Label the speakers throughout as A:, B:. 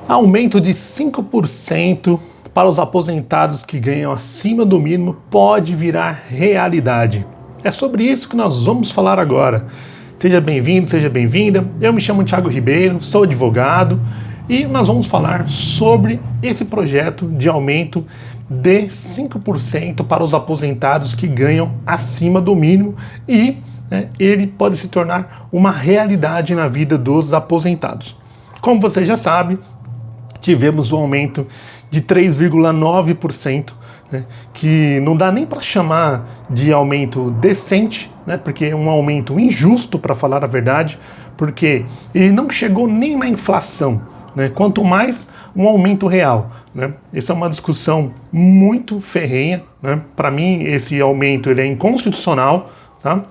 A: Aumento de 5% para os aposentados que ganham acima do mínimo pode virar realidade. É sobre isso que nós vamos falar agora. Seja bem-vindo, seja bem-vinda. Eu me chamo Thiago Ribeiro, sou advogado e nós vamos falar sobre esse projeto de aumento de 5% para os aposentados que ganham acima do mínimo e ele pode se tornar uma realidade na vida dos aposentados. Como você já sabe, tivemos um aumento de 3,9%, que não dá nem para chamar de aumento decente, porque é um aumento injusto, para falar a verdade, porque ele não chegou nem na inflação, quanto mais um aumento real. Essa é uma discussão muito ferrenha. Para mim, esse aumento ele é inconstitucional, tá?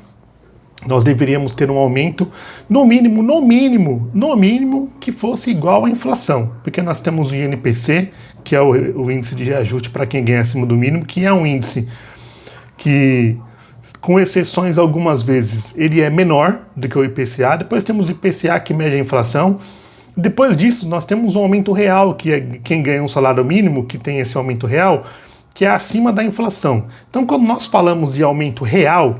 A: Nós deveríamos ter um aumento, no mínimo, que fosse igual à inflação, porque nós temos o INPC, que é o índice de reajuste para quem ganha acima do mínimo, que é um índice que, com exceções algumas vezes, ele é menor do que o IPCA. Depois temos o IPCA, que mede a inflação. Depois disso, nós temos um aumento real, que é quem ganha um salário mínimo, que tem esse aumento real, que é acima da inflação. Então, quando nós falamos de aumento real,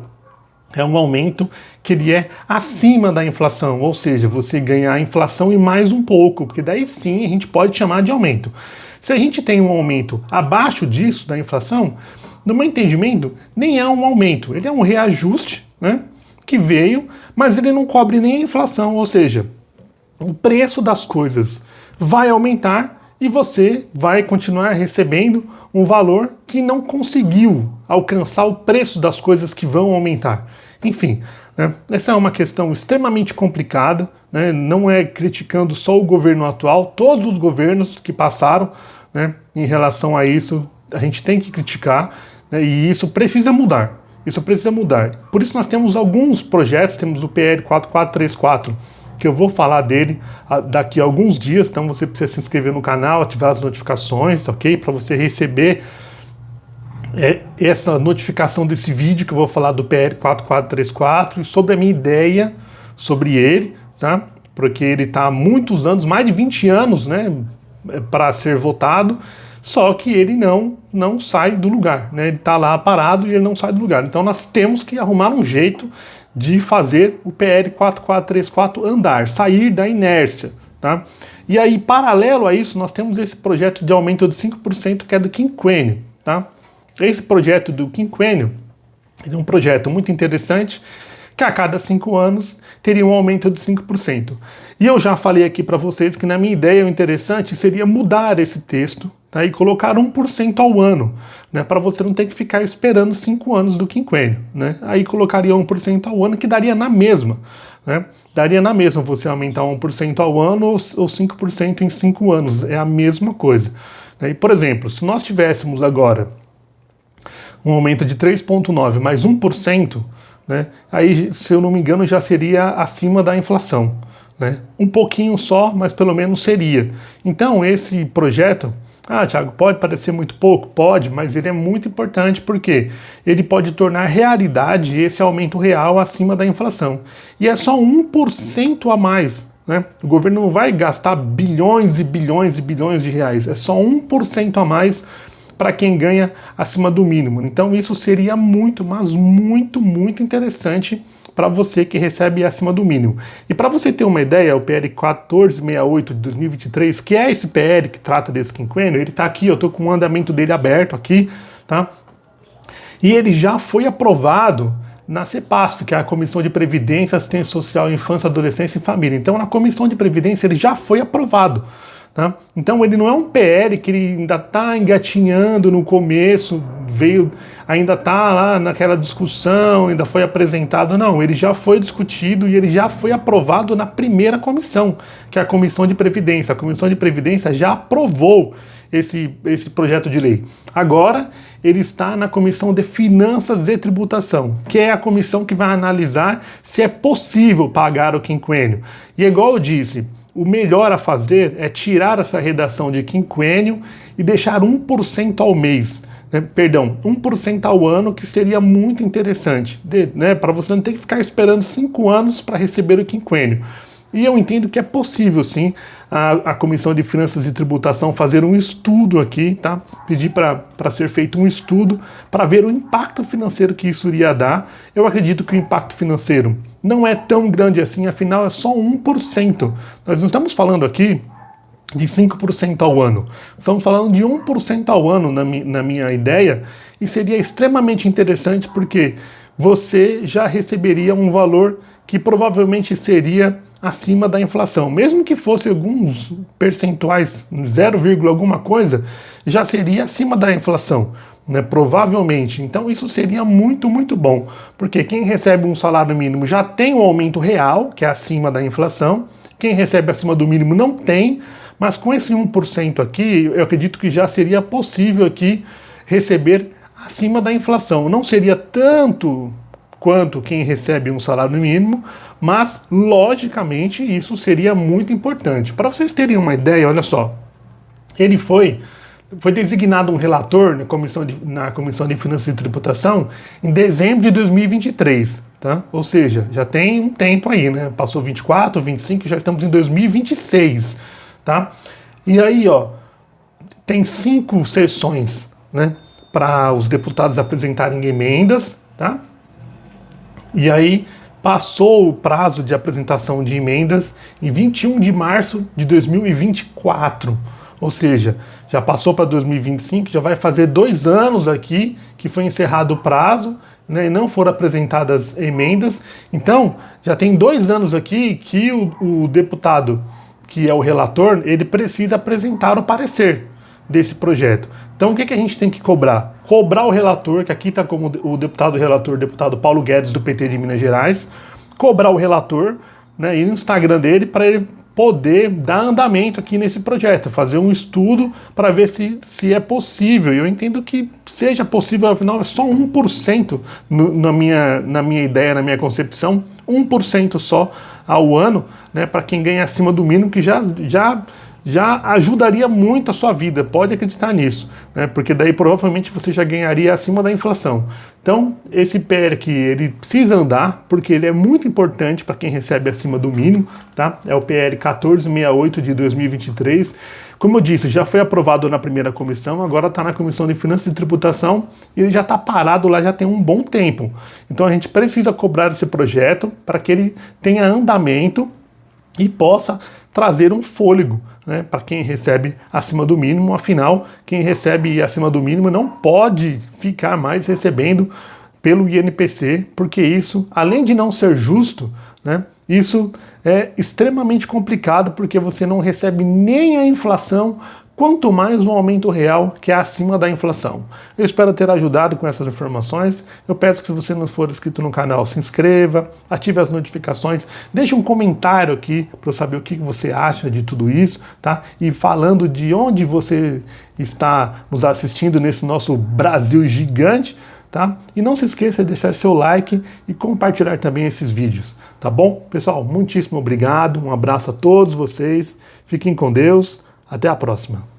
A: é um aumento que ele é acima da inflação, ou seja, você ganha a inflação e mais um pouco, porque daí sim a gente pode chamar de aumento. Se a gente tem um aumento abaixo disso, da inflação, no meu entendimento, nem é um aumento, ele é um reajuste, que veio, mas ele não cobre nem a inflação, ou seja, o preço das coisas vai aumentar e você vai continuar recebendo um valor que não conseguiu alcançar o preço das coisas que vão aumentar. Enfim, essa é uma questão extremamente complicada, não é criticando só o governo atual, todos os governos que passaram, em relação a isso, a gente tem que criticar, e isso precisa mudar. Por isso nós temos alguns projetos, temos o PL 4434, que eu vou falar dele daqui a alguns dias, então você precisa se inscrever no canal, ativar as notificações, ok? Para você receber essa notificação desse vídeo que eu vou falar do PL 4434 e sobre a minha ideia sobre ele, tá? Porque ele está há muitos anos, mais de 20 anos, para ser votado, só que ele não sai do lugar, Ele está lá parado e ele não sai do lugar. Então nós temos que arrumar um jeito de fazer o PL 4434 andar, sair da inércia, tá? E aí, paralelo a isso, nós temos esse projeto de aumento de 5% que é do quinquênio, tá? Esse projeto do quinquênio é um projeto muito interessante, que a cada 5 anos teria um aumento de 5%. E eu já falei aqui para vocês que na minha ideia o interessante seria mudar esse texto, tá, e colocar 1% ao ano, para você não ter que ficar esperando 5 anos do quinquênio. Aí colocaria 1% ao ano, que daria na mesma. Daria na mesma você aumentar 1% ao ano ou 5% em 5 anos. É a mesma coisa. E, por exemplo, se nós tivéssemos agora um aumento de 3,9% mais 1%, aí, se eu não me engano, já seria acima da inflação. Um pouquinho só, mas pelo menos seria. Então, esse projeto, Thiago, pode parecer muito pouco? Pode, mas ele é muito importante porque ele pode tornar realidade esse aumento real acima da inflação. E é só 1% a mais. O governo não vai gastar bilhões e bilhões e bilhões de reais. É só 1% a mais para quem ganha acima do mínimo. Então isso seria muito, mas muito, muito interessante para você que recebe acima do mínimo. E para você ter uma ideia, o PL 1468 de 2023, que é esse PL que trata desse quinquênio, ele está aqui, eu estou com o andamento dele aberto aqui, tá? E ele já foi aprovado na CEPASF, que é a Comissão de Previdência, Assistência Social, Infância, Adolescência e Família. Então na Comissão de Previdência ele já foi aprovado. Tá? Então ele não é um PL que ele ainda está engatinhando no começo, ainda está lá naquela discussão, ainda foi apresentado, não, ele já foi discutido e ele já foi aprovado na primeira comissão, que é a Comissão de Previdência. A Comissão de Previdência já aprovou esse projeto de lei. Agora ele está na Comissão de Finanças e Tributação, que é a comissão que vai analisar se é possível pagar o quinquênio. E igual eu disse, o melhor a fazer é tirar essa redação de quinquênio e deixar 1% ao mês. 1% ao ano, que seria muito interessante, para você não ter que ficar esperando 5 anos para receber o quinquênio. E eu entendo que é possível, sim, a Comissão de Finanças e Tributação fazer um estudo aqui, tá? Pedir para ser feito um estudo para ver o impacto financeiro que isso iria dar. Eu acredito que o impacto financeiro não é tão grande assim, afinal é só 1%. Nós não estamos falando aqui de 5% ao ano. Estamos falando de 1% ao ano na minha ideia, e seria extremamente interessante porque você já receberia um valor que provavelmente seria acima da inflação. Mesmo que fosse alguns percentuais, 0, alguma coisa, já seria acima da inflação, né? Provavelmente. Então isso seria muito, muito bom, porque quem recebe um salário mínimo já tem um aumento real, que é acima da inflação. Quem recebe acima do mínimo não tem, mas com esse 1% aqui, eu acredito que já seria possível aqui receber acima da inflação. Não seria tanto quanto quem recebe um salário mínimo, mas logicamente isso seria muito importante. Para vocês terem uma ideia, olha só, ele foi designado um relator na Comissão de Finanças e Tributação em dezembro de 2023, tá? Ou seja, já tem um tempo aí, né? Passou 24, 25, já estamos em 2026, tá? E aí, ó, tem 5 sessões, né, para os deputados apresentarem emendas, tá? E aí passou o prazo de apresentação de emendas em 21 de março de 2024. Ou seja, já passou para 2025, já vai fazer 2 anos aqui que foi encerrado o prazo, né, e não foram apresentadas emendas. Então, já tem 2 anos aqui que o deputado, que é o relator, ele precisa apresentar o parecer desse projeto. Então, o que a gente tem que cobrar? Cobrar o relator, que aqui está como o deputado relator, o deputado Paulo Guedes, do PT de Minas Gerais, cobrar o relator, né, ir no Instagram dele para ele poder dar andamento aqui nesse projeto, fazer um estudo para ver se é possível. Eu entendo que seja possível, afinal é só 1% na minha ideia, na minha concepção, 1% só ao ano, né, para quem ganha acima do mínimo, que já ajudaria muito a sua vida, pode acreditar nisso, né? Porque daí provavelmente você já ganharia acima da inflação. Então, esse PL aqui, ele precisa andar, porque ele é muito importante para quem recebe acima do mínimo, tá? É o PL 1468 de 2023. Como eu disse, já foi aprovado na primeira comissão, agora está na Comissão de Finanças e Tributação, e ele já está parado lá já tem um bom tempo. Então a gente precisa cobrar esse projeto para que ele tenha andamento e possa trazer um fôlego, né, para quem recebe acima do mínimo. Afinal, quem recebe acima do mínimo não pode ficar mais recebendo pelo INPC, porque isso, além de não ser justo, né, isso é extremamente complicado, porque você não recebe nem a inflação, quanto mais um aumento real que é acima da inflação. Eu espero ter ajudado com essas informações. Eu peço que, se você não for inscrito no canal, se inscreva, ative as notificações, deixe um comentário aqui para eu saber o que você acha de tudo isso, tá? E falando de onde você está nos assistindo nesse nosso Brasil gigante, tá? E não se esqueça de deixar seu like e compartilhar também esses vídeos, tá bom? Pessoal, muitíssimo obrigado, um abraço a todos vocês, fiquem com Deus. Até a próxima.